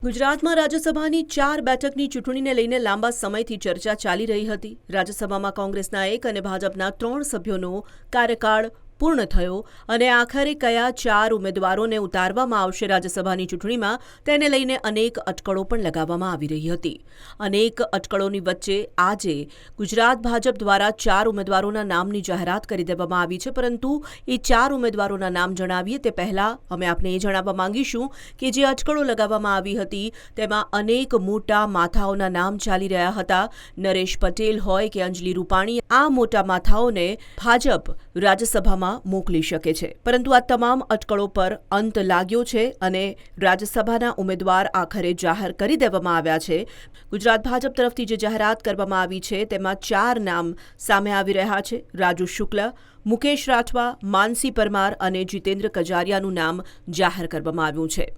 ગુજરાતમાં રાજ્યસભાની 4 બેઠકની ચૂંટણીને લઈને લાંબા સમયથી ચર્ચા ચાલી રહી હતી। રાજ્યસભામાં કોંગ્રેસના 1 અને ભાજપના 3 સભ્યોનો કાર્યકાળ પૂર્ણ થયો અને આખરે કયા 4 ઉમેદવારોને ઉતારવામાં આવશે રાજ્યસભાની ચૂંટણીમાં તેને લઈને અનેક અટકળો પણ લગાવવામાં આવી રહી હતી। અનેક અટકળોની વચ્ચે આજે ગુજરાત ભાજપ દ્વારા 4 ઉમેદવારોના નામની જાહેરાત કરી દેવામાં આવી છે, પરંતુ એ 4 ઉમેદવારોના નામ જણાવીએ તે પહેલા અમે આપને એ જણાવવા માંગીશું કે જે અટકળો લગાવવામાં આવી હતી તેમાં અનેક મોટા માથાઓના નામ ચાલી રહ્યા હતા। નરેશ પટેલ હોય કે અંજલિ રૂપાણી, આ મોટા માથાઓને ભાજપ રાજ્યસભામાં મોકલી શકે છે, પરંતુ આ તમામ અટકળો પર અંત લાગ્યો છે અને રાજ્યસભાના ઉમેદવાર આખરે જાહેર કરી દેવામાં આવ્યા છે। ગુજરાત ભાજપ તરફથી જે જાહેરાત કરવામાં આવી છે તેમાં 4 નામ સામે આવી રહ્યા છે। રાજુ શુક્લ, મુકેશ રાઠવા, માનસી પરમાર અને જીતેન્દ્ર કજારિયાનું નામ જાહેર કરવામાં આવ્યું છે।